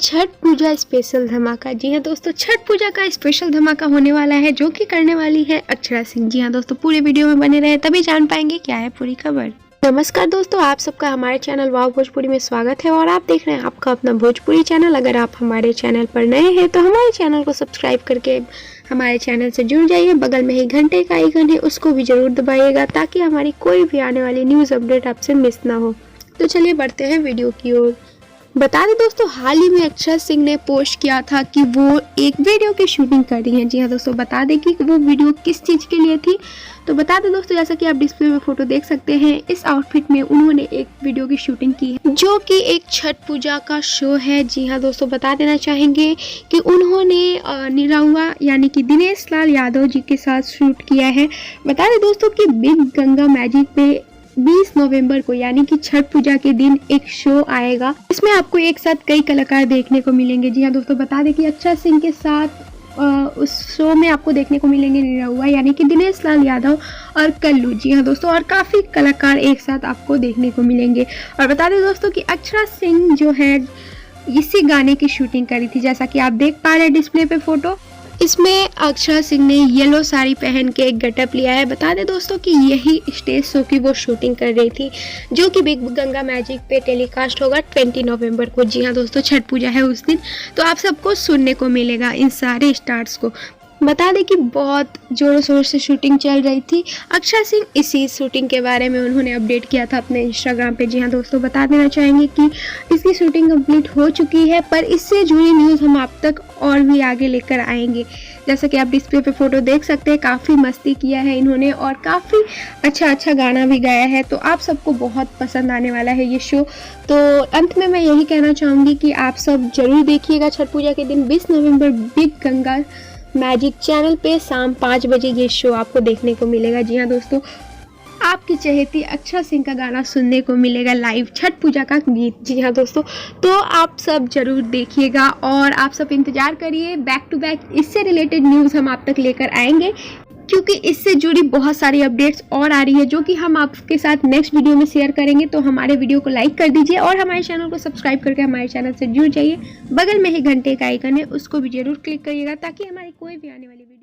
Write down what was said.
छठ पूजा special धमाका। जी हाँ दोस्तों, छठ पूजा का स्पेशल धमाका होने वाला है जो कि करने वाली है अक्षरा सिंह। जी हाँ दोस्तों, पूरे वीडियो में बने रहे तभी जान पाएंगे क्या है पूरी खबर। नमस्कार दोस्तों, आप सबका हमारे चैनल वाव भोजपुरी में स्वागत है और आप देख रहे हैं आपका अपना भोजपुरी चैनल। अगर आप हमारे चैनल पर नए हैं तो हमारे चैनल को सब्सक्राइब करके हमारे चैनल से जुड़ जाइए। बगल में ही घंटे का आइकन है, उसको भी जरूर दबाइएगा ताकि हमारी कोई भी आने वाली न्यूज़ अपडेट आपसे मिस ना हो। तो चलिए बढ़ते हैं वीडियो की ओर। बता दें दोस्तों, हाल ही में अक्षरा सिंह ने पोस्ट किया था कि वो एक वीडियो की शूटिंग कर रही हैं। जी हाँ दोस्तों, बता दें कि वो वीडियो किस चीज़ के लिए थी। तो बता दें दोस्तों, जैसा कि आप डिस्प्ले में फोटो देख सकते हैं, इस आउटफिट में उन्होंने एक वीडियो की शूटिंग की है जो कि एक छठ पूजा का शो है। जी हाँ दोस्तों, बता देना चाहेंगे कि उन्होंने निरहुआ यानी कि दिनेश लाल यादव जी के साथ शूट किया है। बता दें दोस्तों कि बिग गंगा मैजिक पे 20 नवंबर को यानी कि छठ पूजा के दिन एक शो आएगा। इसमें आपको एक साथ कई कलाकार देखने को मिलेंगे। जी हाँ दोस्तों, बता दें कि अक्षरा सिंह के साथ उस शो में आपको देखने को मिलेंगे निरहुआ यानी कि दिनेश लाल यादव और कल्लू। जी हाँ दोस्तों, और काफ़ी कलाकार एक साथ आपको देखने को मिलेंगे। और बता दें दोस्तों कि अक्षरा सिंह जो है इसी गाने की शूटिंग करी थी, जैसा कि आप देख पा रहे हैं डिस्प्ले पे फोटो। इसमें अक्षरा सिंह ने येलो साड़ी पहन के एक गेटअप लिया है। बता दें दोस्तों कि यही स्टेज शो की वो शूटिंग कर रही थी जो कि बिग गंगा मैजिक पे टेलीकास्ट होगा 20 नवंबर को। जी हाँ दोस्तों, छठ पूजा है उस दिन, तो आप सबको सुनने को मिलेगा इन सारे स्टार्स को। बता दें कि बहुत जोरों शोर से शूटिंग चल रही थी। अक्षरा सिंह इसी शूटिंग के बारे में उन्होंने अपडेट किया था अपने इंस्टाग्राम पे। जी हाँ दोस्तों, बता देना चाहेंगे कि इसकी शूटिंग कंप्लीट हो चुकी है, पर इससे जुड़ी न्यूज़ हम आप तक और भी आगे लेकर आएंगे। जैसा कि आप डिस्प्ले पे फोटो देख सकते हैं, काफ़ी मस्ती किया है इन्होंने और काफ़ी अच्छा गाना भी गाया है, तो आप सबको बहुत पसंद आने वाला है ये शो। तो अंत में मैं यही कहना चाहूँगी कि आप सब जरूर देखिएगा छठ पूजा के दिन 20 नवंबर बिग गंगा मैजिक चैनल पे शाम 5 बजे ये शो आपको देखने को मिलेगा। जी हाँ दोस्तों, आपकी चहेती अक्षरा सिंह का गाना सुनने को मिलेगा लाइव, छठ पूजा का गीत। जी हाँ दोस्तों, तो आप सब जरूर देखिएगा और आप सब इंतजार करिए। बैक टू बैक इससे रिलेटेड न्यूज़ हम आप तक लेकर आएंगे, क्योंकि इससे जुड़ी बहुत सारी अपडेट्स और आ रही है जो कि हम आपके साथ नेक्स्ट वीडियो में शेयर करेंगे। तो हमारे वीडियो को लाइक कर दीजिए और हमारे चैनल को सब्सक्राइब करके हमारे चैनल से जुड़ जाइए। बगल में ही घंटे का आइकन है, उसको भी जरूर क्लिक करिएगा ताकि हमारी कोई भी आने वाली वीडियो